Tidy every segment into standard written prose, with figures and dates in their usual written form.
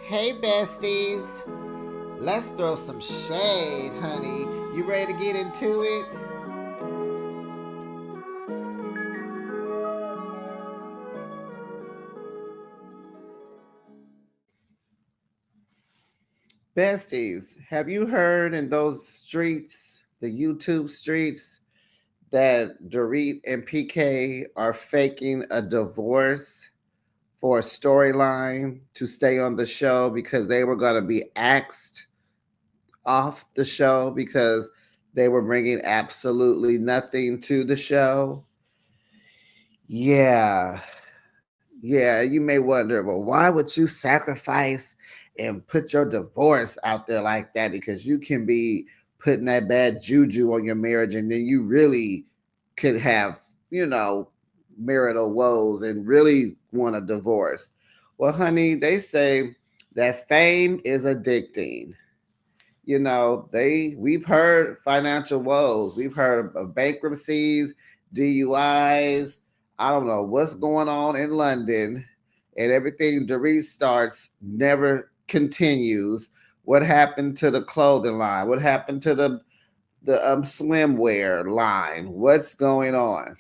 Hey, besties. Let's throw some shade, honey. You ready to get into it? Besties, have you heard in those streets, the YouTube streets, that Dorit and PK are faking a divorce for a storyline to stay on the show because they were going to be axed off the show because they were bringing absolutely nothing to the show? Yeah. Yeah, you may wonder, well, why would you sacrifice and put your divorce out there like that? Because you can be putting that bad juju on your marriage and then you really could have, marital woes and really want a divorce. Well, honey, they say that fame is addicting. We've heard financial woes, we've heard of bankruptcies, DUIs. I don't know what's going on in London, and everything Dorit starts never continues. What happened to the clothing line? What happened to the swimwear line? What's going on?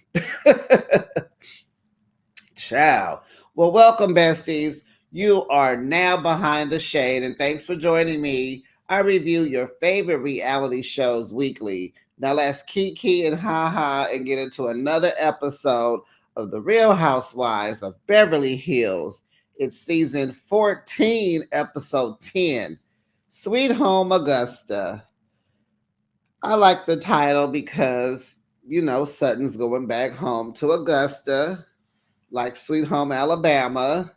Ciao. Well, welcome, besties. You are now behind the shade, and thanks for joining me. I review your favorite reality shows weekly. Now let's kiki and haha and get into another episode of The Real Housewives of Beverly Hills. It's season 14, episode 10, Sweet Home Augusta. I like the title because, Sutton's going back home to Augusta like Sweet Home Alabama.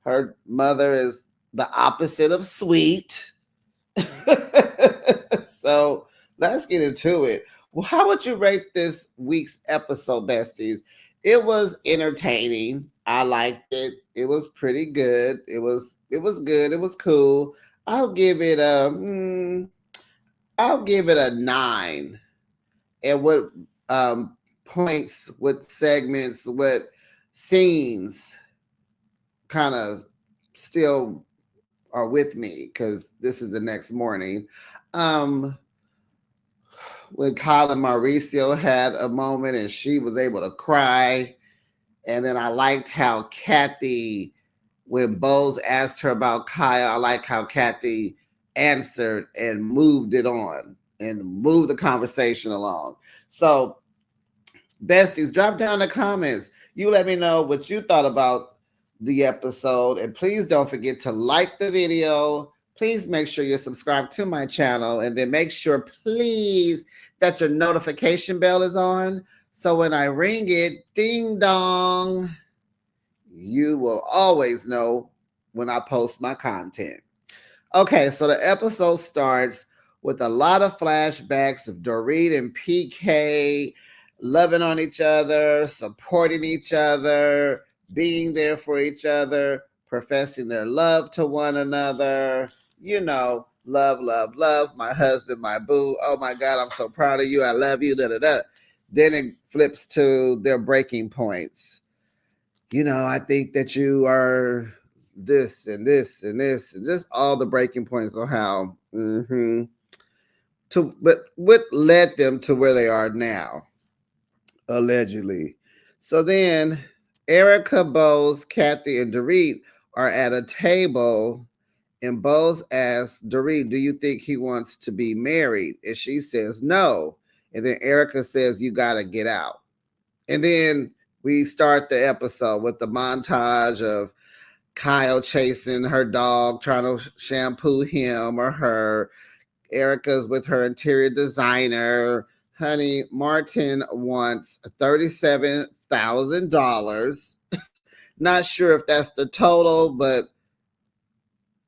Her mother is the opposite of sweet. So let's get into it. Well, how would you rate this week's episode, besties? It was entertaining. I liked it. It was pretty good. It was good. It was cool. I'll give it a I'll give it a 9. And what points, what segments, what scenes kind of still are with me because this is the next morning. Um, when Colin Mauricio had a moment and she was able to cry. And then I liked how Kathy, when Bose asked her about Kyle, I like how Kathy answered and moved it on and moved the conversation along. So, besties, drop down the comments. You let me know what you thought about the episode. And please don't forget to like the video. Please make sure you're subscribed to my channel. And then make sure, please, that your notification bell is on. So when I ring it, ding dong, you will always know when I post my content. Okay, so the episode starts with a lot of flashbacks of Dorit and PK loving on each other, supporting each other, being there for each other, professing their love to one another. Love, love, love, my husband, my boo. Oh my God, I'm so proud of you. I love you. Da, da, da. Then it flips to their breaking points. I think that you are this and this and this, and just all the breaking points on how but what led them to where they are now, allegedly. So then Erica, Bose, Kathy, and Dorit are at a table, and Bose asks Dorit, do you think he wants to be married? And she says no. And then Erica says, you got to get out. And then we start the episode with the montage of Kyle chasing her dog, trying to shampoo him or her. Erica's with her interior designer. Honey, Martin wants $37,000. Not sure if that's the total, but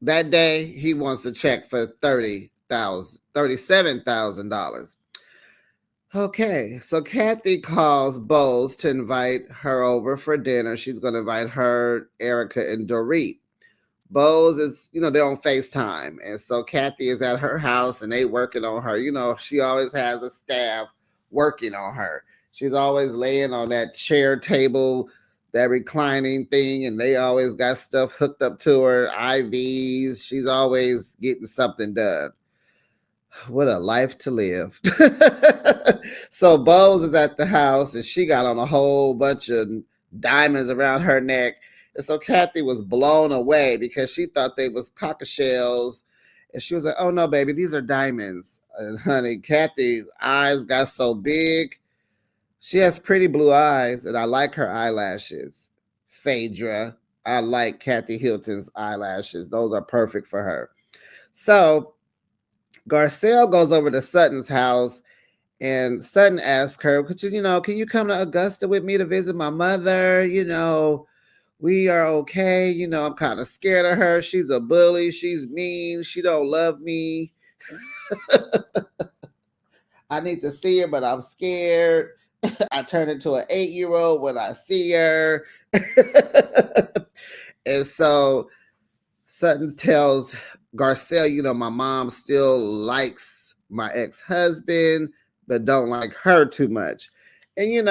that day he wants a check for $37,000. Okay, so Kathy calls Bose to invite her over for dinner. She's going to invite her, Erica, and Dorit. Bose is, they're on FaceTime. And so Kathy is at her house and they working on her. She always has a staff working on her. She's always laying on that chair table, that reclining thing, and they always got stuff hooked up to her, IVs. She's always getting something done. What a life to live. So Bose is at the house and she got on a whole bunch of diamonds around her neck. And so Kathy was blown away because she thought they was cockle shells. And she was like, oh no, baby, these are diamonds. And honey, Kathy's eyes got so big. She has pretty blue eyes, and I like her eyelashes. Phaedra. I like Kathy Hilton's eyelashes. Those are perfect for her. So Garcelle goes over to Sutton's house, and Sutton asks her, could you, can you come to Augusta with me to visit my mother? We are okay. I'm kind of scared of her. She's a bully. She's mean. She don't love me. I need to see her, but I'm scared. I turn into an 8-year-old when I see her. And so Sutton tells Garcelle, my mom still likes my ex-husband, but don't like her too much. And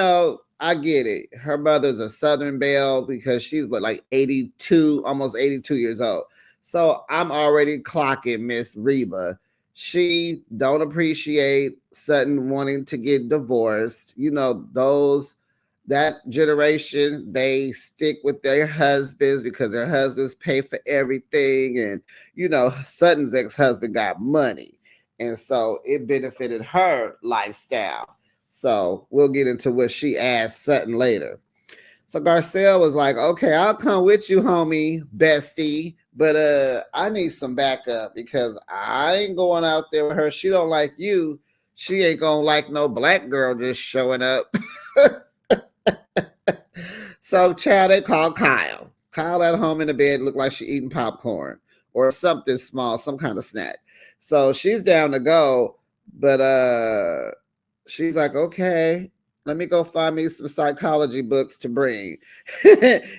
I get it. Her mother's a Southern belle because she's like 82, almost 82 years old. So I'm already clocking Miss Reba. She don't appreciate Sutton wanting to get divorced. Those that generation, they stick with their husbands because their husbands pay for everything. And Sutton's ex-husband got money, and so it benefited her lifestyle. So we'll get into what she asked Sutton later. So Garcelle was like, okay, I'll come with you, homie, bestie, but I need some backup because I ain't going out there with her. She don't like you. She ain't gonna like no black girl just showing up. So child, they called Kyle. Kyle at home in the bed looked like she eating popcorn or something small, some kind of snack. So she's down to go, but she's like, okay, let me go find me some psychology books to bring.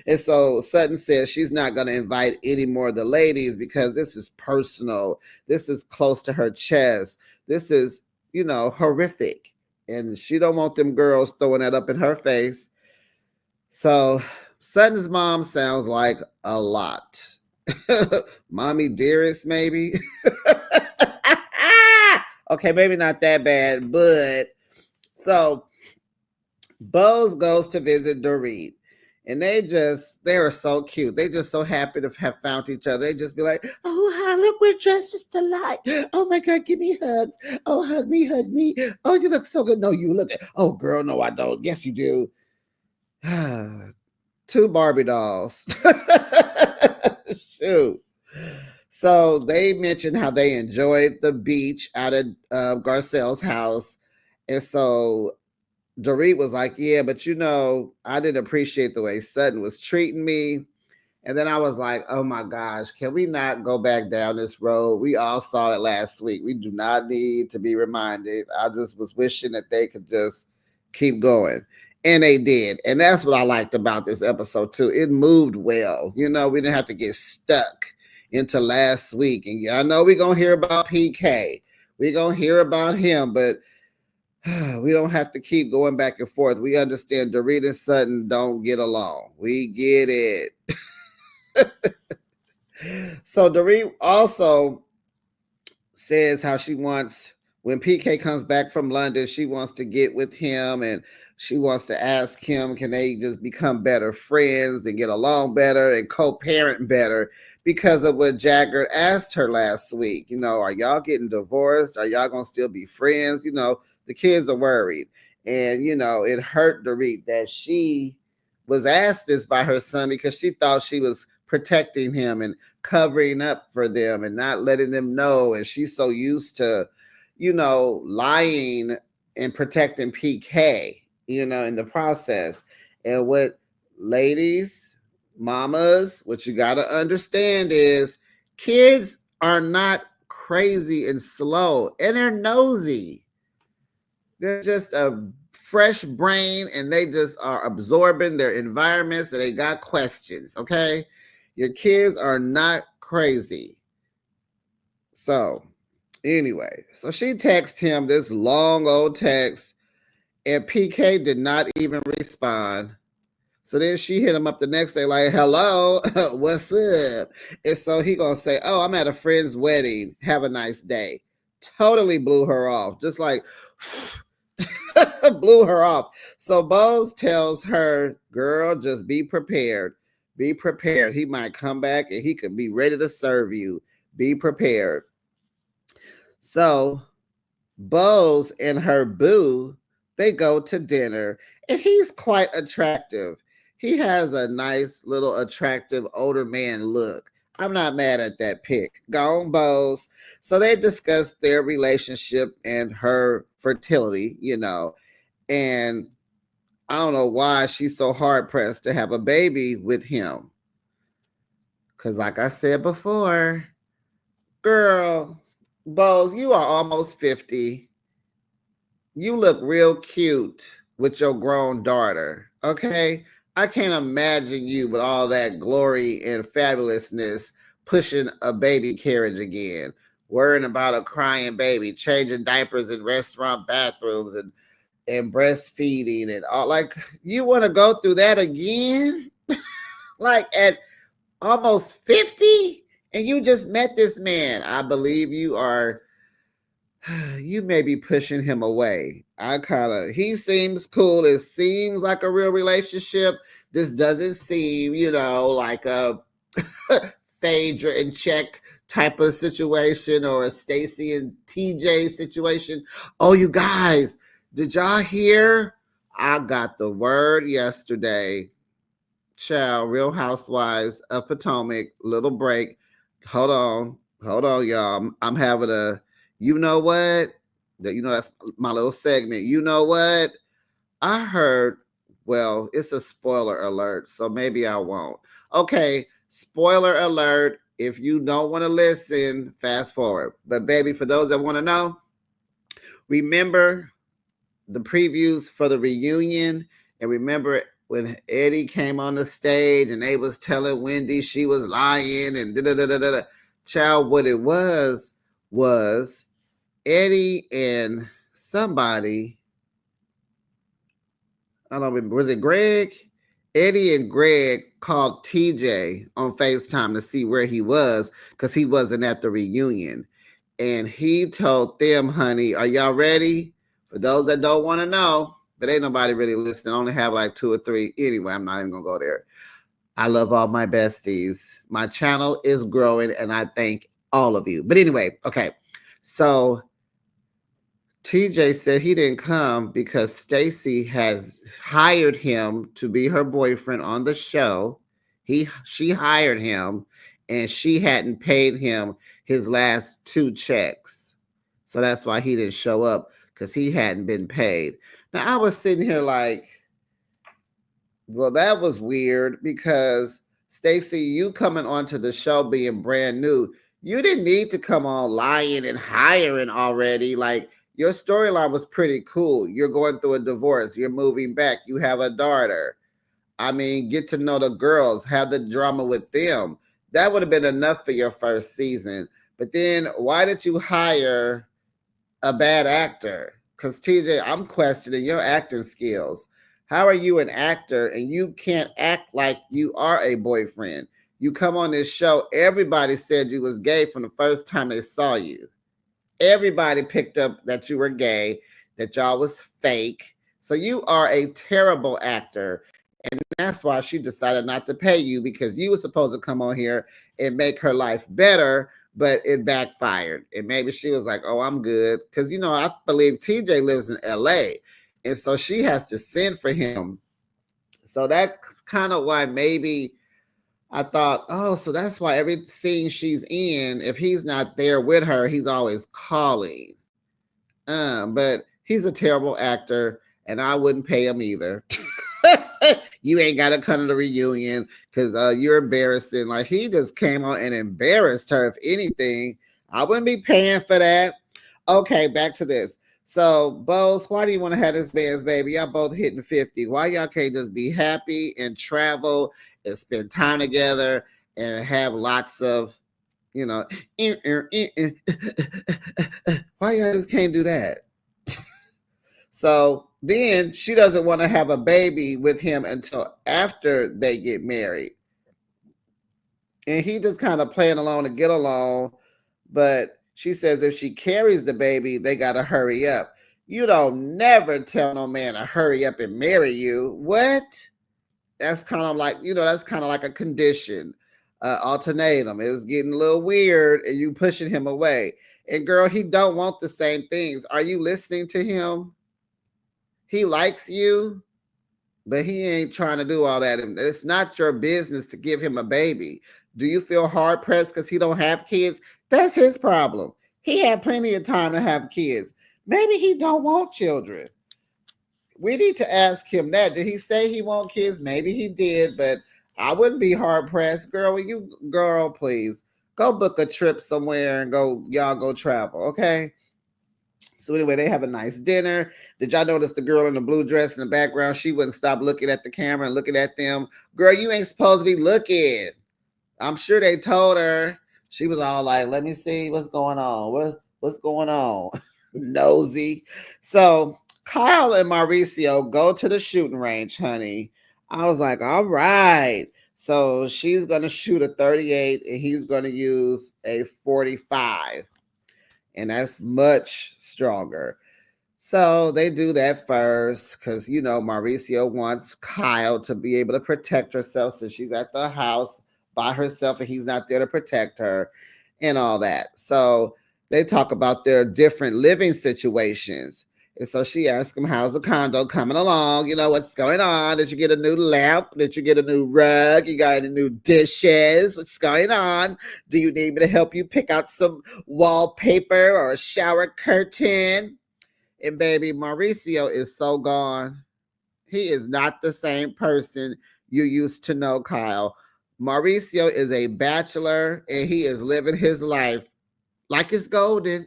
And so Sutton says she's not going to invite any more of the ladies because this is personal. This is close to her chest. This is, horrific. And she don't want them girls throwing that up in her face. So Sutton's mom sounds like a lot. Mommy dearest, maybe. Okay, maybe not that bad, but so Bose goes to visit Dorit. And they are so cute. They just so happy to have found each other. They just be like, oh, hi, look, we're dressed just alike. Oh my God, give me hugs. Oh, hug me, hug me. Oh, you look so good. No, you look. Oh, girl, no, I don't. Yes, you do. 2 Barbie dolls. Shoot. So they mentioned how they enjoyed the beach out at Garcelle's house. And so Dorit was like, yeah, but I didn't appreciate the way Sutton was treating me. And then I was like, oh my gosh, can we not go back down this road? We all saw it last week. We do not need to be reminded. I just was wishing that they could just keep going. And they did. And that's what I liked about this episode too. It moved well. We didn't have to get stuck into last week. And I know we're going to hear about PK. We're going to hear about him, but we don't have to keep going back and forth. We understand Dorit and Sutton don't get along. We get it. So Dorit also says how she wants, when PK comes back from London, she wants to get with him and she wants to ask him, can they just become better friends and get along better and co-parent better because of what Jagger asked her last week. Are y'all getting divorced? Are y'all going to still be friends? The kids are worried. And, it hurt Dorit that she was asked this by her son because she thought she was protecting him and covering up for them and not letting them know. And she's so used to, lying and protecting PK, in the process. And what ladies, mamas, what you got to understand is kids are not crazy and slow, and they're nosy. They're just a fresh brain and they just are absorbing their environments and they got questions, okay? Your kids are not crazy. So, anyway, so she texted him this long old text and PK did not even respond. So then she hit him up the next day, like, hello, what's up? And so he gonna say, oh, I'm at a friend's wedding. Have a nice day. Totally blew her off. Just like blew her off. So Bose tells her, girl, just be prepared. Be prepared. He might come back and he could be ready to serve you. Be prepared. So Bose and her boo, they go to dinner, and he's quite attractive. He has a nice little attractive older man look. I'm not mad at that pick. Go on, Bose. So they discuss their relationship and her fertility. And I don't know why she's so hard pressed to have a baby with him. Because, like I said before, girl, Bose, you are almost 50. You look real cute with your grown daughter. Okay. I can't imagine you with all that glory and fabulousness pushing a baby carriage again, worrying about a crying baby, changing diapers in restaurant bathrooms and breastfeeding and all. Like, you want to go through that again? Like at almost 50? And you just met this man. I believe you may be pushing him away. He seems cool. It seems like a real relationship. This doesn't seem, like a Phaedra and Check type of situation or a Stacy and TJ situation. Oh, you guys, did y'all hear? I got the word yesterday. Child, Real Housewives of Potomac, little break. Hold on, y'all. I'm having a, you know what? That's my little segment. You know what? I heard, well, it's a spoiler alert, so maybe I won't. Okay, spoiler alert. If you don't want to listen, fast forward. But baby, for those that want to know, remember the previews for the reunion, and remember when Eddie came on the stage and they was telling Wendy she was lying and da da da da da. Child, what it was Eddie and somebody. I don't remember. Was it Greg? Eddie and Greg called TJ on FaceTime to see where he was because he wasn't at the reunion. And he told them, honey, are y'all ready? For those that don't want to know, but ain't nobody really listening. I only have like 2 or 3. Anyway, I'm not even going to go there. I love all my besties. My channel is growing and I thank all of you. But anyway, okay. So TJ said he didn't come because Stacy has hired him to be her boyfriend on the show. She hired him and she hadn't paid him his last 2 checks. So that's why he didn't show up because he hadn't been paid. Now I was sitting here like, well, that was weird because Stacy, you coming onto the show being brand new, you didn't need to come on lying and hiring already. Like your storyline was pretty cool. You're going through a divorce, you're moving back, you have a daughter. I mean, get to know the girls, have the drama with them. That would have been enough for your first season. But then why did you hire a bad actor? Because TJ, I'm questioning your acting skills. How are you an actor and you can't act like you are a boyfriend? You come on this show, everybody said you was gay from the first time they saw you. Everybody picked up that you were gay, that y'all was fake. So you are a terrible actor. And that's why she decided not to pay you because you were supposed to come on here and make her life better, but it backfired. And maybe she was like, oh, I'm good. Because, I believe TJ lives in LA. And so she has to send for him. So that's kind of why maybe I thought, oh, so that's why every scene she's in, if he's not there with her, he's always calling. But he's a terrible actor, and I wouldn't pay him either. You ain't got to come to the reunion because you're embarrassing. Like he just came on and embarrassed her. If anything, I wouldn't be paying for that. Okay, back to this. So, Bose, why do you want to have this man's baby? Y'all both hitting 50. Why y'all can't just be happy and travel and spend time together and have lots of, you know, why y'all just can't do that? So Then she doesn't want to have a baby with him until after they get married. And he just kind of playing along to get along. But she says if she carries the baby, they got to hurry up. You don't never tell no man to hurry up and marry you. What? That's kind of like, that's kind of like a condition, ultimatum. It's getting a little weird and you pushing him away. And girl, he don't want the same things. Are you listening to him? He likes you, but he ain't trying to do all that. And it's not your business to give him a baby. Do you feel hard pressed because he don't have kids? That's his problem. He had plenty of time to have kids. Maybe he don't want children. We need to ask him that. Did he say he want kids? Maybe he did, but I wouldn't be hard pressed. Girl, please go book a trip somewhere and y'all go travel, okay? So anyway, they have a nice dinner. Did y'all notice the girl in the blue dress in the background? She wouldn't stop looking at the camera and looking at them. Girl, you ain't supposed to be looking. I'm sure they told her. She was all like, let me see what's going on. What's going on? Nosy. So Kyle and Mauricio go to the shooting range, honey. I was like, all right. So she's going to shoot a 38 and he's going to use a 45. And that's much stronger. So they do that first because, Mauricio wants Kyle to be able to protect herself since she's at the house by herself and he's not there to protect her and all that. So they talk about their different living situations. And so she asks him, how's the condo coming along? What's going on? Did you get a new lamp? Did you get a new rug? You got any new dishes? What's going on? Do you need me to help you pick out some wallpaper or a shower curtain? And baby, Mauricio is so gone. He is not the same person you used to know, Kyle. Mauricio is a bachelor and he is living his life like it's golden.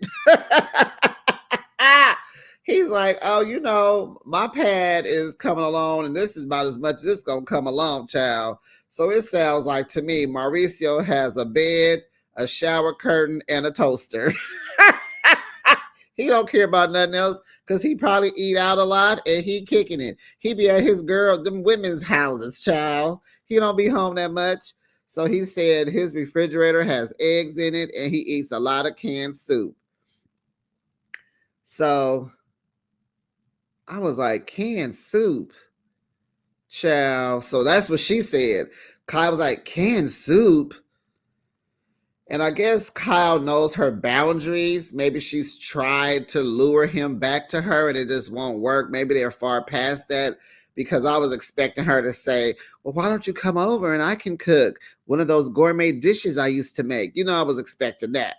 He's like, oh, my pad is coming along and this is about as much as it's going to come along, child. So it sounds like to me, Mauricio has a bed, a shower curtain, and a toaster. He don't care about nothing else because he probably eat out a lot and he kicking it. He be at them women's houses, child. He don't be home that much. So he said his refrigerator has eggs in it and he eats a lot of canned soup. So I was like, canned soup, child. So that's what she said. Kyle was like, canned soup? And I guess Kyle knows her boundaries. Maybe she's tried to lure him back to her and it just won't work. Maybe they're far past that because I was expecting her to say, well, why don't you come over and I can cook one of those gourmet dishes I used to make? I was expecting that.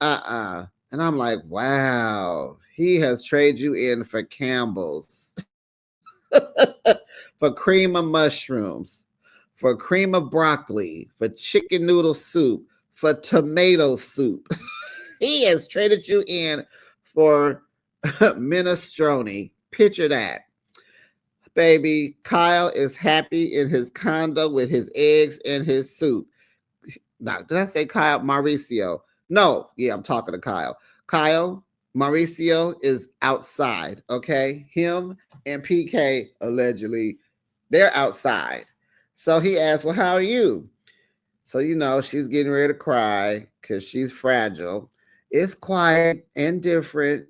And I'm like, wow, he has traded you in for Campbell's, for cream of mushrooms, for cream of broccoli, for chicken noodle soup, for tomato soup. He has traded you in for minestrone. Picture that. Baby, Kyle is happy in his condo with his eggs and his soup. Now, did I say Kyle? Mauricio. No, yeah, I'm talking to Kyle. Kyle, Mauricio is outside, okay? Him and PK, allegedly, they're outside. So he asked, well, how are you? So, she's getting ready to cry because she's fragile. It's quiet and different.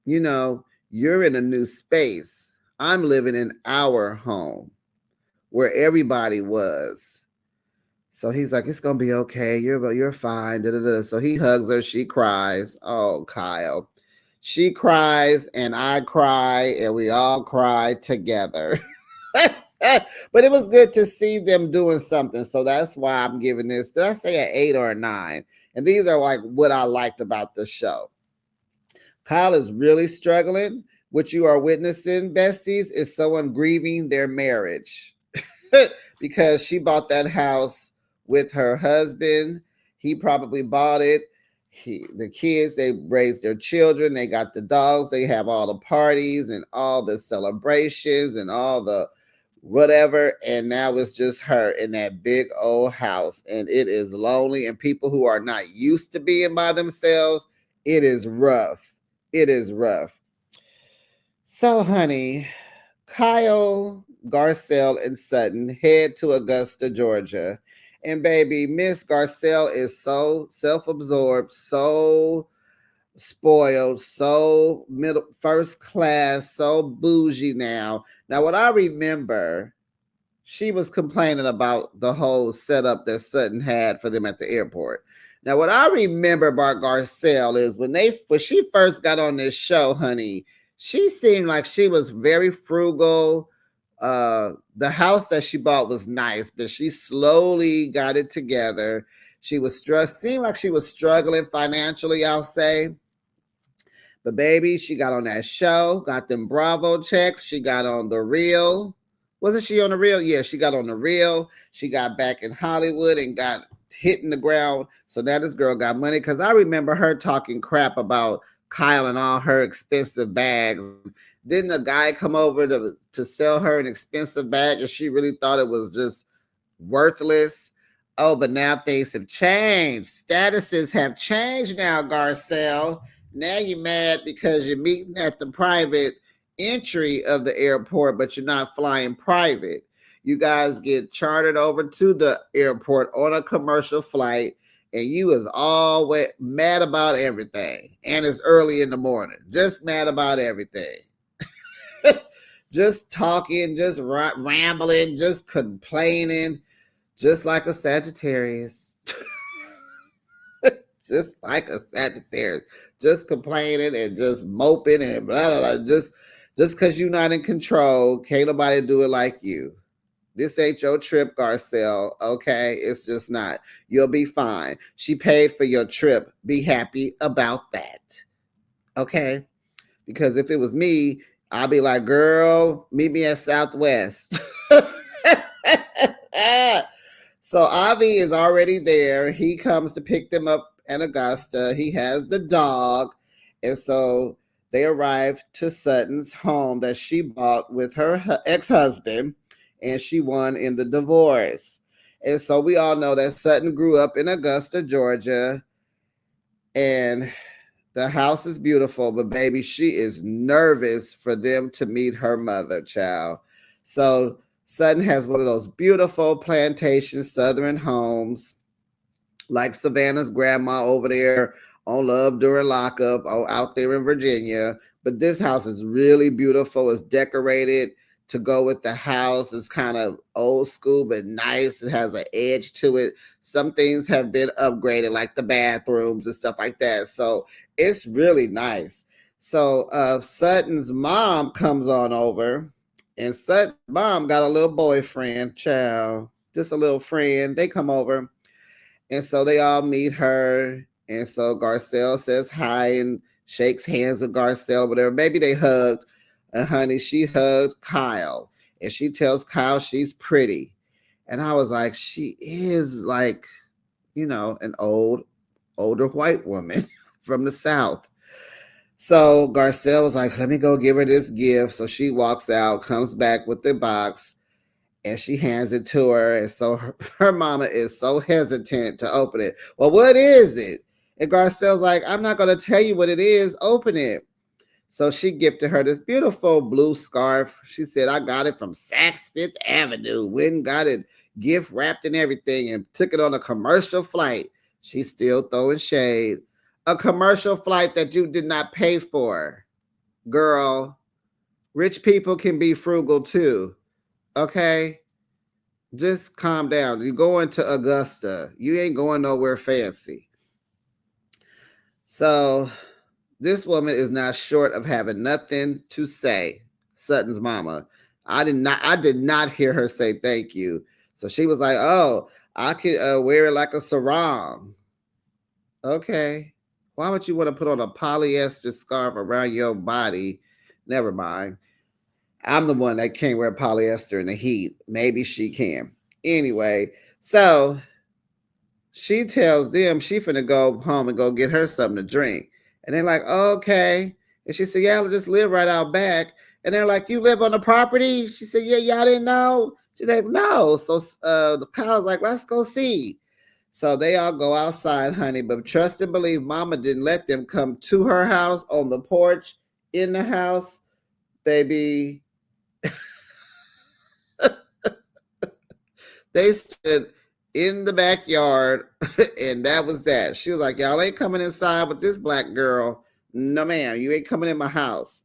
You're in a new space. I'm living in our home where everybody was. So he's like, it's gonna be okay. You're fine. Da, da, da. So he hugs her. She cries. Oh, Kyle. She cries and I cry and we all cry together. But it was good to see them doing something. So that's why I'm giving this. Did I say an 8 or a 9? And these are like what I liked about the show. Kyle is really struggling. What you are witnessing, besties, is someone grieving their marriage. Because she bought that house with her husband. He probably bought it. The kids, they raised their children. They got the dogs. They have all the parties and all the celebrations and all the whatever. And now it's just her in that big old house. And it is lonely. And people who are not used to being by themselves, it is rough. It is rough. So, honey, Kyle, Garcelle, and Sutton head to Augusta, Georgia. And baby, Miss Garcelle is so self-absorbed, so spoiled, so middle first class, so bougie now. Now, what I remember, she was complaining about the whole setup that Sutton had for them at the airport. Now, what I remember about Garcelle is when she first got on this show, honey, she seemed like she was very frugal. The house that she bought was nice, but she slowly got it together. She was seemed like she was struggling financially, I'll say. But baby, she got on that show, got them Bravo checks. She got on the Real. Wasn't she on the Real? Yeah, she got on the Real. She got back in Hollywood and got hitting the ground. So now this girl got money. Because I remember her talking crap about Kyle and all her expensive bags. Didn't a guy come over to sell her an expensive bag and she really thought it was just worthless? Oh, but now things have changed. Statuses have changed now, Garcelle. Now you're mad because you're meeting at the private entry of the airport, but you're not flying private. You guys get chartered over to the airport on a commercial flight, and you is always mad about everything. And it's early in the morning, just mad about everything. Just talking, just rambling, just complaining, just like a Sagittarius. Just like a Sagittarius, just complaining and just moping and blah blah blah. Just because you're not in control, can't nobody do it like you. This ain't your trip, Garcelle. Okay, it's just not. You'll be fine. She paid for your trip. Be happy about that. Okay, because if it was me, I'll be like, girl, meet me at Southwest. So Avi is already there. He comes to pick them up in Augusta. He has the dog. And so they arrive to Sutton's home that she bought with her ex-husband, and she won in the divorce. And so we all know that Sutton grew up in Augusta, Georgia, and the house is beautiful, but baby, she is nervous for them to meet her mother, child. So Sutton has one of those beautiful plantation southern homes, like Savannah's grandma over there on Love during lockup, out there in Virginia. But this house is really beautiful. It's decorated to go with the house. It's kind of old school but nice. It has an edge to it. Some things have been upgraded, like the bathrooms and stuff like that. So it's really nice. So Sutton's mom comes on over, and Sutton's mom got a little boyfriend, child, just a little friend. They come over, and so they all meet her. And so Garcelle says hi and shakes hands with Garcelle, whatever. Maybe they hugged. And honey, she hugged Kyle. And she tells Kyle she's pretty. And I was like, she is like, an older white woman from the South. So Garcelle was like, let me go give her this gift. So she walks out, comes back with the box, and she hands it to her. And so her mama is so hesitant to open it. Well, what is it? And Garcelle's like, I'm not going to tell you what it is. Open it. So she gifted her this beautiful blue scarf. She said, I got it from Saks Fifth Avenue. Went and got it gift wrapped and everything and took it on a commercial flight. She's still throwing shade. A commercial flight that you did not pay for. Girl, rich people can be frugal too. Okay? Just calm down. You're going to Augusta. You ain't going nowhere fancy. So this woman is not short of having nothing to say. Sutton's mama. I did not hear her say thank you. So she was like, oh, I could wear it like a sarong. Okay. Why would you want to put on a polyester scarf around your body? Never mind. I'm the one that can't wear polyester in the heat. Maybe she can. Anyway, so she tells them she finna go home and go get her something to drink. And they're like, okay. And she said, yeah, I'll just live right out back. And they're like, you live on the property? She said, yeah, y'all didn't know? She's like, no. So Kyle's like, let's go see. So they all go outside, honey. But trust and believe, mama didn't let them come to her house on the porch, in the house. baby, they stood in the backyard and that was that. She was like, y'all ain't coming inside with this black girl. No, ma'am, you ain't coming in my house.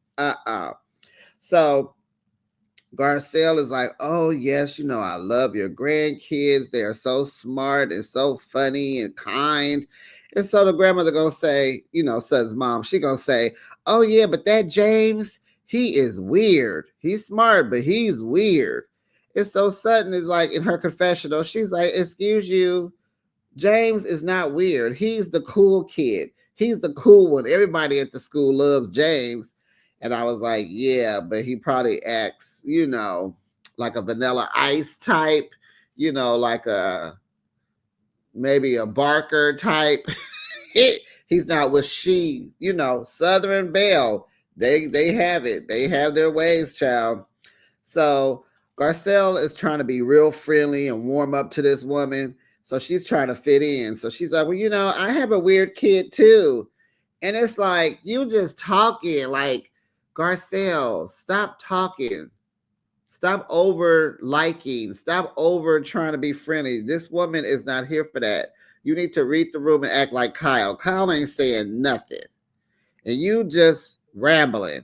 So Garcelle is like, oh, yes, I love your grandkids. They are so smart and so funny and kind. And so the grandmother going to say, son's mom, she going to say, oh, yeah, but that James, he is weird. He's smart, but he's weird. And so Sutton is like, in her confessional, she's like, excuse you, James is not weird. He's the cool kid. He's the cool one. Everybody at the school loves James. And I was like, yeah, but he probably acts, like a vanilla ice type, like maybe a Barker type. He's not what Southern Belle. They have it. They have their ways, child. So Garcelle is trying to be real friendly and warm up to this woman. So she's trying to fit in. So she's like, well, I have a weird kid too. And it's like, you just talking. Like, Garcelle, stop talking. Stop over liking. Stop over trying to be friendly. This woman is not here for that. You need to read the room and act like Kyle. Kyle ain't saying nothing. And you just rambling.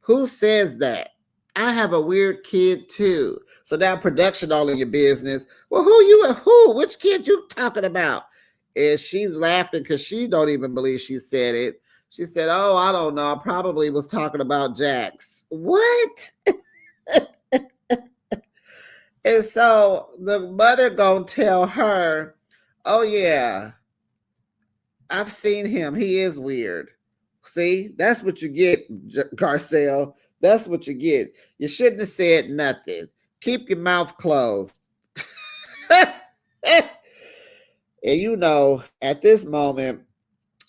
Who says that? I have a weird kid too. So now production all in your business. Well, who? Which kid you talking about? And she's laughing because she don't even believe she said it. She said, oh, I don't know. I probably was talking about Jax. What? And so the mother gonna tell her, oh yeah, I've seen him. He is weird. See, that's what you get, Garcelle. That's what you get. You shouldn't have said nothing. Keep your mouth closed. And at this moment,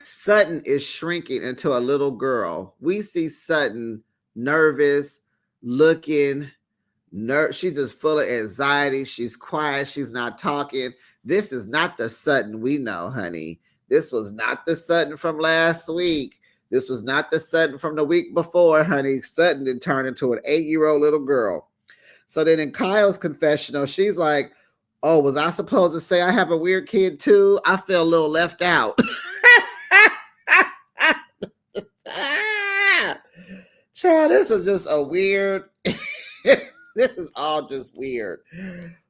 Sutton is shrinking into a little girl. We see Sutton nervous, looking, she's just full of anxiety. She's quiet. She's not talking. This is not the Sutton we know, honey. This was not the Sutton from last week. This was not the Sutton from the week before, honey. Sutton did turn into an 8-year-old little girl. So then in Kyle's confessional, she's like, oh, was I supposed to say I have a weird kid too? I feel a little left out. Child, this is just a weird... This is all just weird.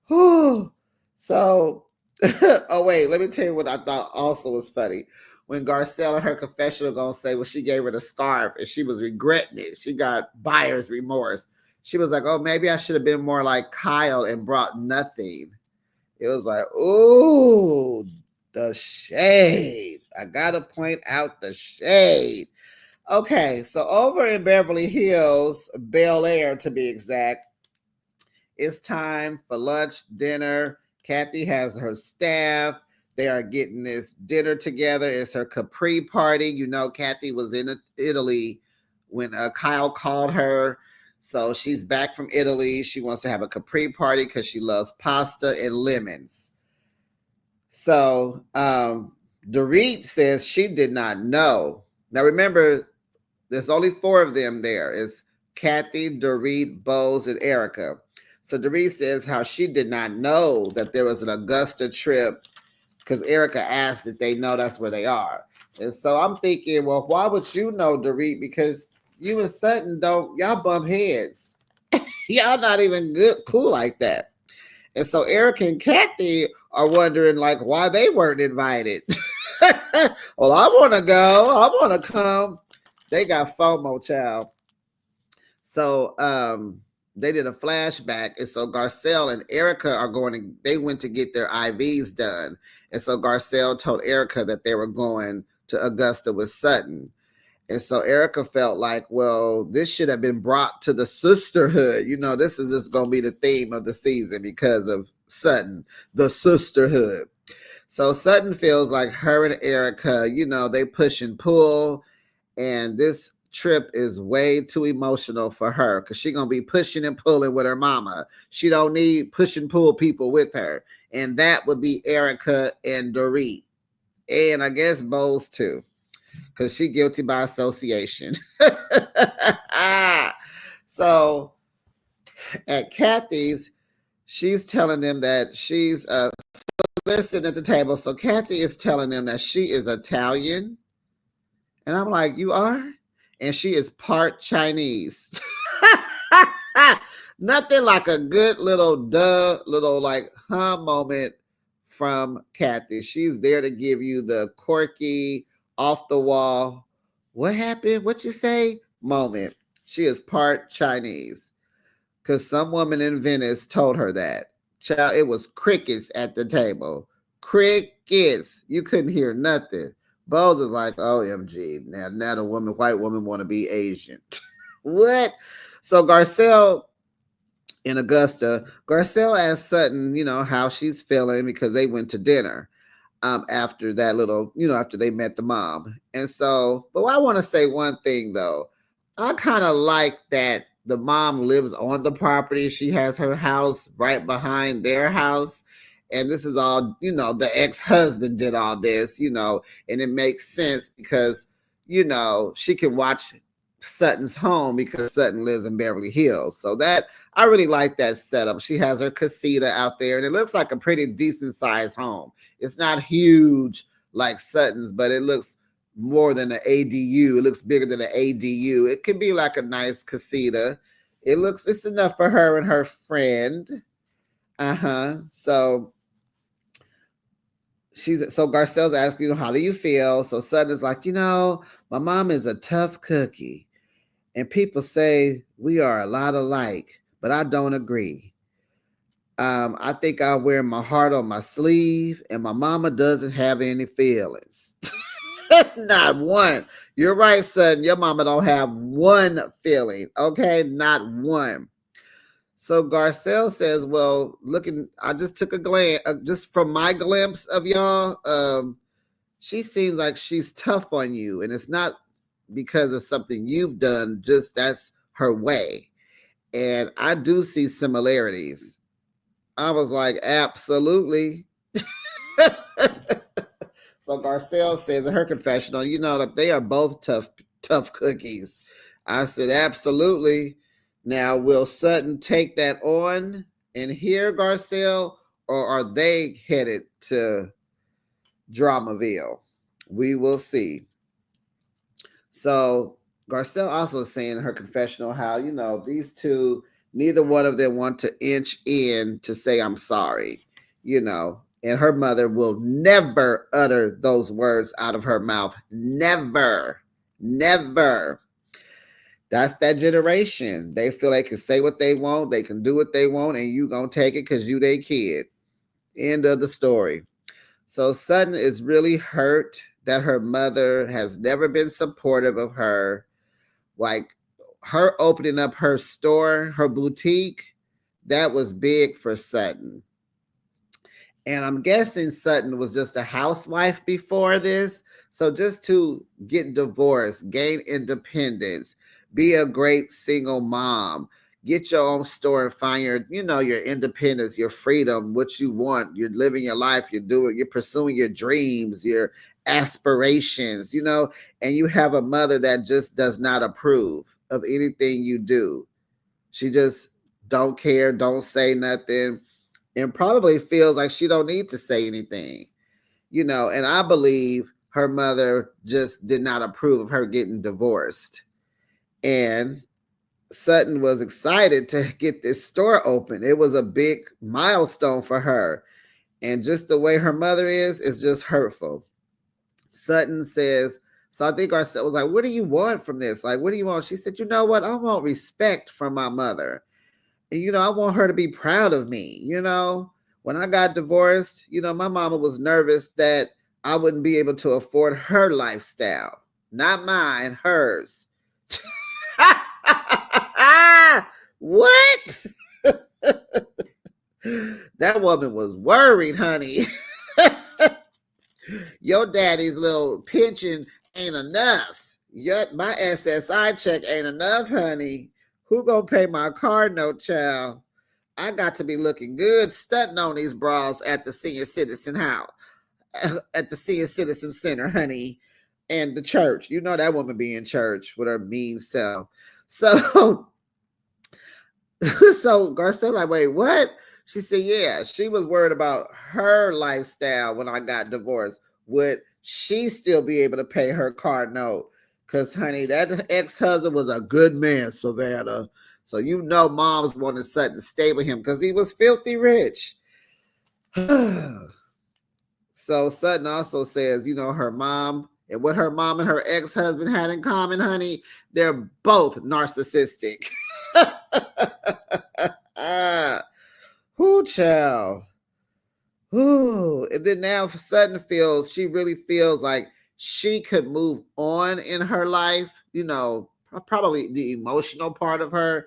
So, oh wait, let me tell you what I thought also was funny. When Garcelle in her confessional gonna say, well, she gave her the scarf and she was regretting it. She got buyer's remorse. She was like, oh, maybe I should have been more like Kyle and brought nothing. It was like, ooh, the shade. I gotta point out the shade. Okay, so over in Beverly Hills, Bel Air to be exact, it's time for lunch, dinner. Kathy has her staff. They are getting this dinner together. It's her Capri party. Kathy was in Italy when Kyle called her. So she's back from Italy. She wants to have a Capri party because she loves pasta and lemons. So Dorit says she did not know. Now remember, there's only 4 of them there. It's Kathy, Dorit, Bose, and Erica. So Dorit says how she did not know that there was an Augusta trip because Erica asked that they know that's where they are. And so I'm thinking, well, why would you know, Dorit? Because you and Sutton y'all bump heads. Y'all not even cool like that. And so Erica and Kathy are wondering like why they weren't invited. Well, I want to go. I want to come. They got FOMO, child. So they did a flashback. And so Garcelle and Erica they went to get their IVs done. And so Garcelle told Erica that they were going to Augusta with Sutton. And so Erica felt like, well, this should have been brought to the sisterhood. This is just going to be the theme of the season because of Sutton, the sisterhood. So Sutton feels like her and Erica, they push and pull. And this trip is way too emotional for her because she's going to be pushing and pulling with her mama. She don't need push and pull people with her. And that would be Erica and Dorit. And I guess Bose too, because she's guilty by association. So at Kathy's, she's telling them that they're sitting at the table. So Kathy is telling them that she is Italian. And I'm like, you are? And she is part Chinese. Nothing like a good little like moment from Kathy. She's there to give you the quirky, off the wall, what happened? What you say? Moment. She is part Chinese. Because some woman in Venice told her that. Child, it was crickets at the table. Crickets. You couldn't hear nothing. Bose is like, OMG. Now the white woman want to be Asian. What? So Garcelle in Augusta, Garcelle asked Sutton, how she's feeling because they went to dinner after that after they met the mom. And so, but I want to say one thing though. I kind of like that the mom lives on the property. She has her house right behind their house. And this is all, the ex-husband did all this, and it makes sense because, she can watch Sutton's home because Sutton lives in Beverly Hills. So that I really like that setup. She has her casita out there, and it looks like a pretty decent sized home. It's not huge like Sutton's, but it looks more than an ADU. It looks bigger than an ADU. It could be like a nice casita. It's enough for her and her friend. So Garcelle's asking, how do you feel? So Sutton's like, my mom is a tough cookie. And people say we are a lot alike, but I don't agree. I think I wear my heart on my sleeve, and my mama doesn't have any feelings. Not one. You're right, son. Your mama don't have one feeling. Okay, not one. So Garcelle says, well, I just took a glance, just from my glimpse of y'all, she seems like she's tough on you, and it's not because of something you've done, just that's her way. And I do see similarities. I was like, absolutely. So Garcelle says in her confessional, that they are both tough cookies. I said, absolutely. Now, will Sutton take that on and hear Garcelle, or are they headed to Dramaville? We will see. So Garcelle also saying in her confessional how, these two, neither one of them want to inch in to say, I'm sorry, and her mother will never utter those words out of her mouth. Never, never. That's that generation. They feel they can say what they want, they can do what they want, and you gonna take it because you their kid. End of the story. So Sutton is really hurt that her mother has never been supportive of her. Like her opening up her store, her boutique, that was big for Sutton. And I'm guessing Sutton was just a housewife before this. So just to get divorced, gain independence, be a great single mom, get your own store and find your independence, your freedom, what you want. You're living your life, you're pursuing your dreams, your aspirations, and you have a mother that just does not approve of anything you do. She just don't care, don't say nothing, and probably feels like she don't need to say anything, and I believe her mother just did not approve of her getting divorced. And Sutton was excited to get this store open. It was a big milestone for her. And just the way her mother is just hurtful. Sutton says, so I think Garcelle was like, what do you want from this? Like, what do you want? She said, you know what? I want respect from my mother. And, I want her to be proud of me. When I got divorced, my mama was nervous that I wouldn't be able to afford her lifestyle. Not mine, hers. What? That woman was worried, honey. Your daddy's little pension ain't enough. My SSI check ain't enough, honey. Who gonna pay my car note, child? I got to be looking good, stunting on these bras at the senior citizen house, at the senior citizen center, honey, and the church. That woman be in church with her mean self. So So Garcelle like, wait, what? She said, yeah, she was worried about her lifestyle when I got divorced. Would she still be able to pay her car note? Because, honey, that ex-husband was a good man, Savannah. So you know moms wanted Sutton to stay with him because he was filthy rich. So Sutton also says, her mom and what her mom and her ex-husband had in common, honey, they're both narcissistic. Who child? Ooh. And then now Sutton she really feels like she could move on in her life, probably the emotional part of her,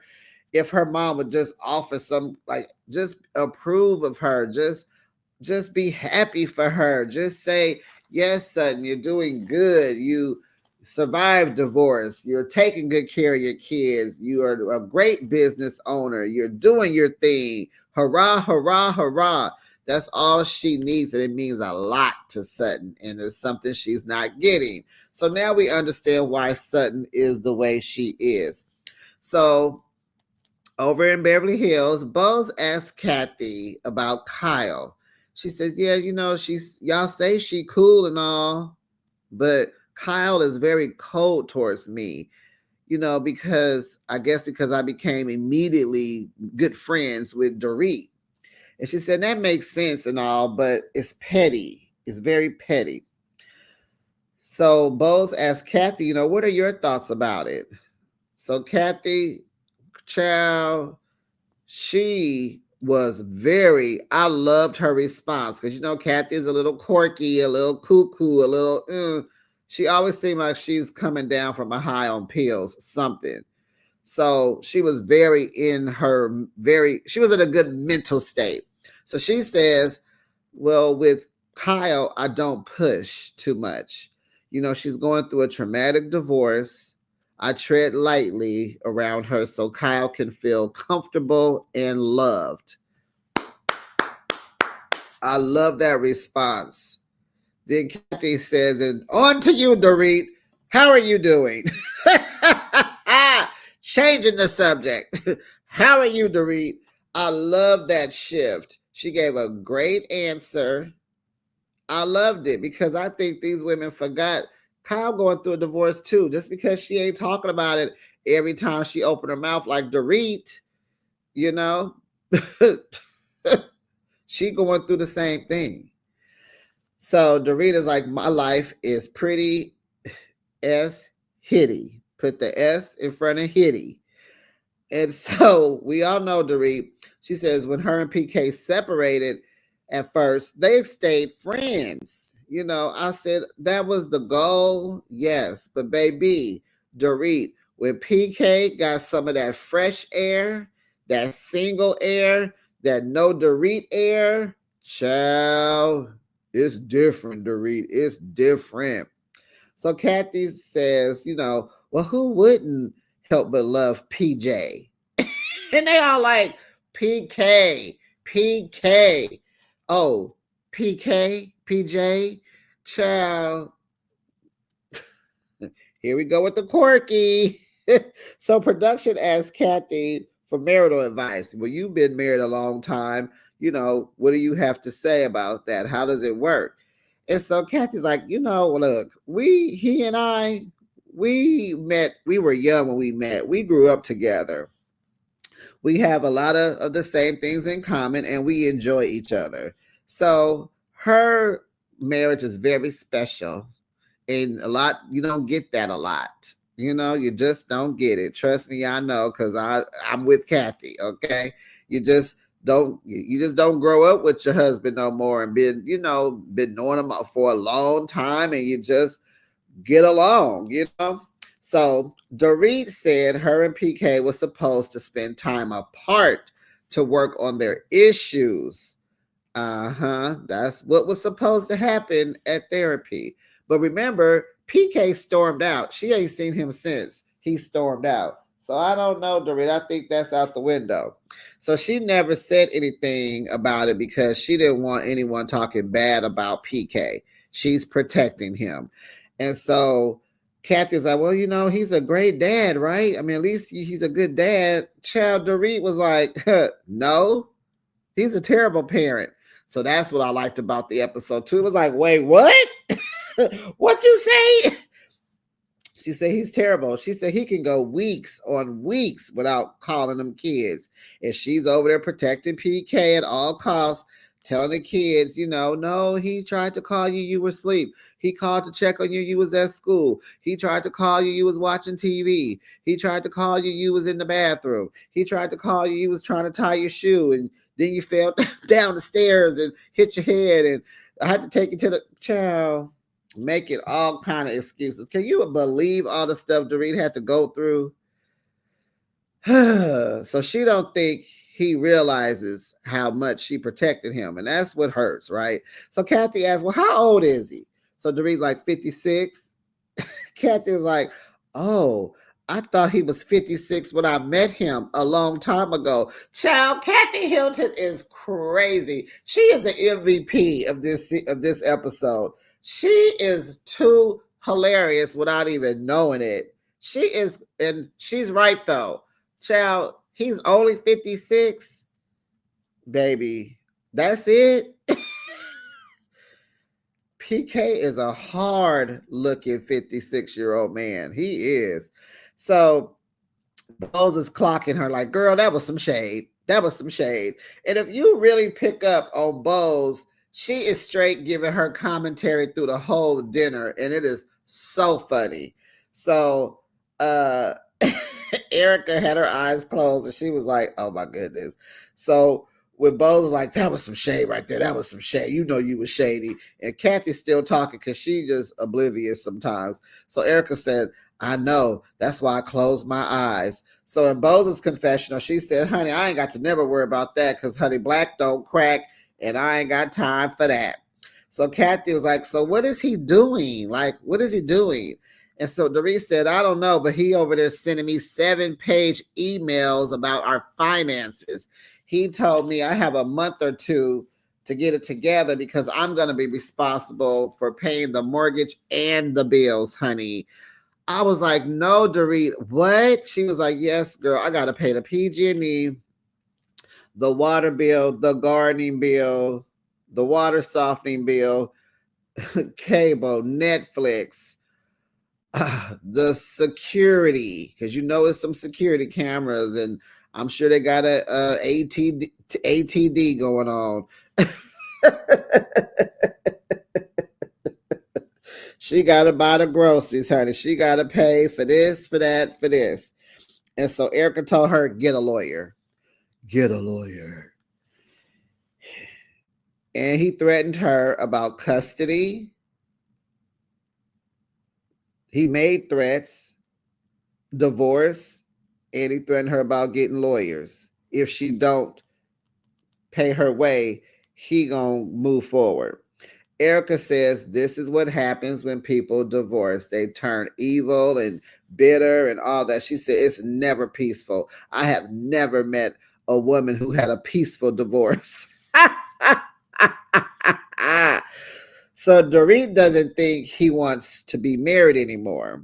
if her mom would just offer some, like, just approve of her, just be happy for her. Just say, yes, son, you're doing good. You survived divorce. You're taking good care of your kids. You are a great business owner. You're doing your thing. Hurrah, hurrah, hurrah. That's all she needs. And it means a lot to Sutton. And it's something she's not getting. So now we understand why Sutton is the way she is. So over in Beverly Hills, Bose asked Kathy about Kyle. She says, yeah, y'all say she cool and all, but Kyle is very cold towards me, because I became immediately good friends with Dorit. And she said, that makes sense and all, but it's petty. It's very petty. So Bose asked Kathy, what are your thoughts about it? So Kathy, child, she was I loved her response because, Kathy is a little quirky, a little cuckoo, a little, she always seemed like she's coming down from a high on pills, something. So she was she was in a good mental state. So she says, well, with Kyle, I don't push too much. She's going through a traumatic divorce. I tread lightly around her so Kyle can feel comfortable and loved. I love that response. Then Kathy says, and on to you, Dorit. How are you doing? Changing the subject. How are you, Dorit? I love that shift. She gave a great answer. I loved it because I think these women forgot Kyle going through a divorce too. Just because she ain't talking about it every time she opened her mouth like Dorit, you know, she going through the same thing. So Dorit is like, my life is pretty S hitty. Put the S in front of hitty. And so we all know Dorit. She says when her and PK separated at first, they stayed friends. I said that was the goal. Yes. But baby, Dorit, when PK got some of that fresh air, that single air, that no Dorit air, child, it's different, Dorit. It's different. So Kathy says, well, who wouldn't help but love PJ? And they all like, PK, PK. Oh, PK, PJ, child. Here we go with the quirky. So production asked Kathy for marital advice. Well, you've been married a long time. What do you have to say about that? How does it work? And so Kathy's like, look, he and I, we met, we were young when we met. We grew up together. We have a lot of the same things in common and we enjoy each other. So her marriage is very special. And you don't get that a lot. You just don't get it. Trust me, I know, because I'm with Kathy, okay? You just don't grow up with your husband no more and been knowing him for a long time and you just get along. So Dorit said her and PK were supposed to spend time apart to work on their issues. That's what was supposed to happen at therapy. But remember, PK stormed out. She ain't seen him since he stormed out. So I don't know, Dorit. I think that's out the window. So she never said anything about it because she didn't want anyone talking bad about PK. She's protecting him. And so Kathy's like, well, he's a great dad, right? I mean, at least he's a good dad. Child Dorit was like, no, he's a terrible parent. So that's what I liked about the episode too. It was like, wait, what? What you say? She said he's terrible. She said he can go weeks on weeks without calling them kids. And she's over there protecting PK at all costs, telling the kids, no, he tried to call you, you were asleep. He called to check on you, you was at school. He tried to call you, you was watching TV. He tried to call you, you was in the bathroom. He tried to call you, you was trying to tie your shoe, and then you fell down the stairs and hit your head, and I had to take you to the child. Making all kind of excuses. Can you believe all the stuff Dorit had to go through? So she don't think he realizes how much she protected him, and that's what hurts, right? So Kathy asked, well, how old is he? So Dorit's like 56. Kathy was like, oh, I thought he was 56 when I met him a long time ago. Child, Kathy Hilton is crazy. She is the MVP of this episode. She is too hilarious without even knowing it. She is, and she's right though. Child, he's only 56. Baby, that's it. PK is a hard looking 56-year-old man. He is. So Bose is clocking her like, girl, that was some shade. That was some shade. And if you really pick up on Bose, she is straight giving her commentary through the whole dinner, and it is so funny. So Erica had her eyes closed, and she was like, oh my goodness. So when Bose was like, that was some shade right there. That was some shade. You know you was shady. And Kathy's still talking because she just oblivious sometimes. So Erica said, I know. That's why I closed my eyes. So in Bose's confessional, she said, honey, I ain't got to never worry about that because, honey, black don't crack, and I ain't got time for that. So Kathy was like, so what is he doing? Like, what is he doing? And so Dorit said, I don't know, but he over there sending me 7-page emails about our finances. He told me I have a month or two to get it together because I'm going to be responsible for paying the mortgage and the bills, honey. I was like, no, Dorit, what? She was like, yes, girl, I got to pay the PG&E, the water bill, the gardening bill, the water softening bill, cable, Netflix, the security, because it's some security cameras, and I'm sure they got a ATD going on. She got to buy the groceries, honey. She got to pay for this, for that, for this. And so Erica told her, get a lawyer. Get a lawyer. And he threatened her about custody. He made threats, divorce, and he threatened her about getting lawyers. If she don't pay her way, he gonna move forward. Erica says this is what happens when people divorce. They turn evil and bitter and all that. She said it's never peaceful. I have never met a woman who had a peaceful divorce. So Dorit doesn't think he wants to be married anymore.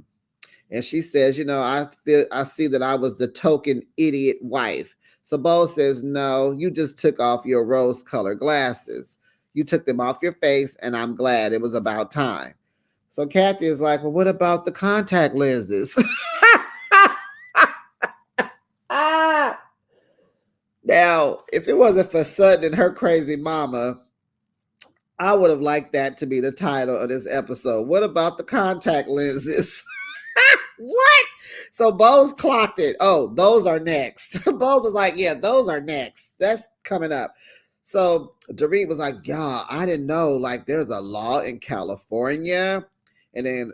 And she says, I see that I was the token idiot wife. So Bo says, no, you just took off your rose-colored glasses. You took them off your face, and I'm glad. It was about time. So Kathy is like, well, what about the contact lenses? Now, if it wasn't for Sutton and her crazy mama, I would have liked that to be the title of this episode. What about the contact lenses? What? So Bose clocked it. Oh, those are next. Bose was like, yeah, those are next. That's coming up. So Dorit was like, yeah, I didn't know. Like, there's a law in California. And then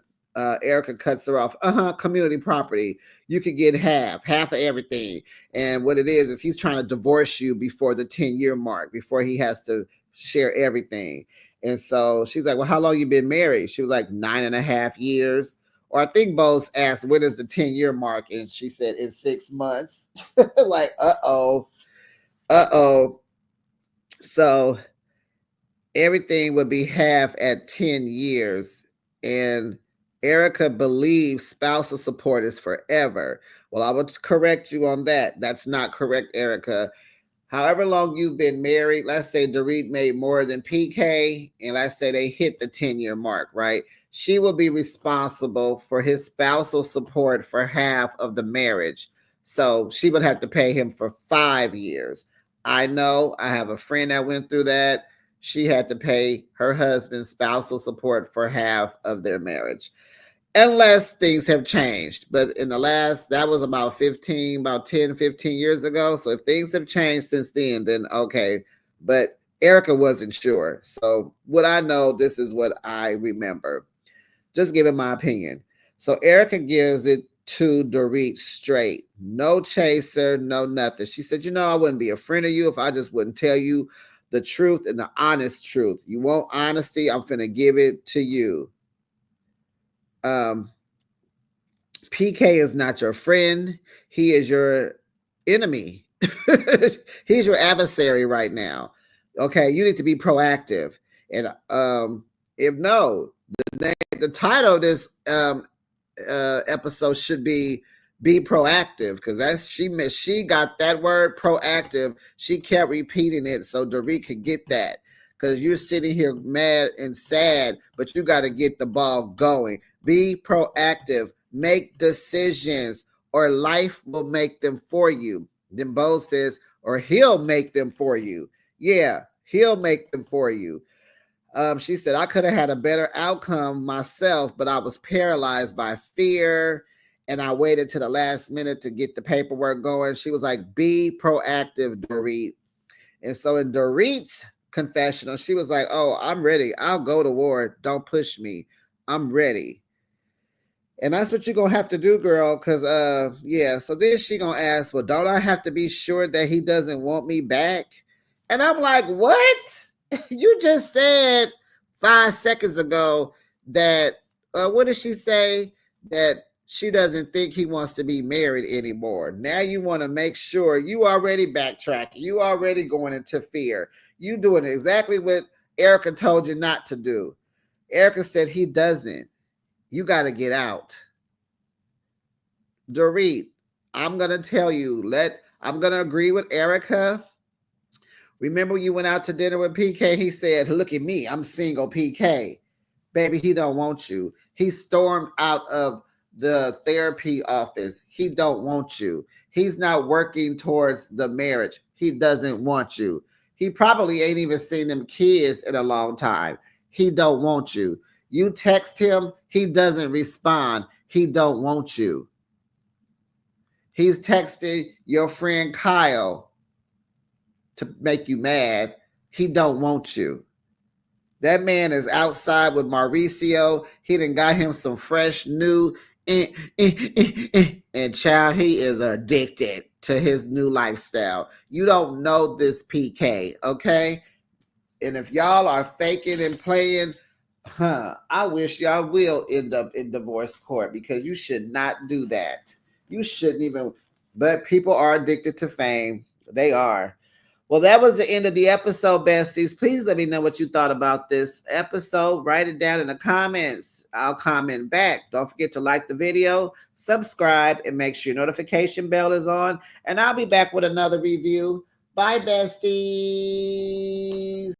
Erica cuts her off. Community property. You could get half of everything. And what it is he's trying to divorce you before the 10-year mark, before he has to share everything. And so she's like, well, how long you been married? She was like 9.5 years. Or I think Bose asked, when is the 10-year mark? And she said, in 6 months. Like, uh-oh. So everything would be half at 10 years. And Erica believes spousal support is forever. Well, I would correct you on that. That's not correct, Erica. However long you've been married, let's say Dorit made more than PK, and let's say they hit the 10-year mark, right? She will be responsible for his spousal support for half of the marriage. So she would have to pay him for 5 years. I know, I have a friend that went through that. She had to pay her husband's spousal support for half of their marriage, unless things have changed. But in the last, that was about 10, 15 years ago. So if things have changed since then okay. But Erica wasn't sure. So what I know, this is what I remember. Just giving my opinion. So Erica gives it to Dorit straight. No chaser, no nothing. She said, I wouldn't be a friend of you if I just wouldn't tell you the truth and the honest truth. You want honesty? I'm finna give it to you. PK is not your friend. He is your enemy. He's your adversary right now. Okay, you need to be proactive. And if no, the title of this episode should be proactive, because that's she got that word proactive. She kept repeating it so Dorit could get that, because you're sitting here mad and sad, but you got to get the ball going. Be proactive. Make decisions, or life will make them for you. Then Bo says, or he'll make them for you. Yeah, he'll make them for you. She said, I could have had a better outcome myself, but I was paralyzed by fear, and I waited to the last minute to get the paperwork going. She was like, be proactive, Dorit. And so in Dorit's confessional, she was like, oh, I'm ready. I'll go to war. Don't push me. I'm ready. And that's what you're gonna have to do, girl. Cause yeah. So then she gonna ask, well, don't I have to be sure that he doesn't want me back? And I'm like, what? You just said 5 seconds ago that what did she say? That she doesn't think he wants to be married anymore. Now you want to make sure. You already backtracking. You already going into fear. You doing exactly what Erica told you not to do. Erica said he doesn't. You got to get out. Dorit, I'm going to tell you, I'm going to agree with Erica. Remember you went out to dinner with PK? He said, look at me, I'm single, PK. Baby, he don't want you. He stormed out of the therapy office. He don't want you. He's not working towards the marriage. He doesn't want you. He probably ain't even seen them kids in a long time. He don't want you. You text him, he doesn't respond. He don't want you. He's texting your friend Kyle to make you mad. He don't want you. That man is outside with Mauricio. He done got him some fresh new and child, he is addicted to his new lifestyle. You don't know this PK, okay? And if y'all are faking and playing, I wish y'all will end up in divorce court, because you should not do that. You shouldn't even, but people are addicted to fame. They are. Well, that was the end of the episode, besties. Please let me know what you thought about this episode. Write it down in the comments. I'll comment back. Don't forget to like the video, subscribe, and make sure your notification bell is on. And I'll be back with another review. Bye, besties.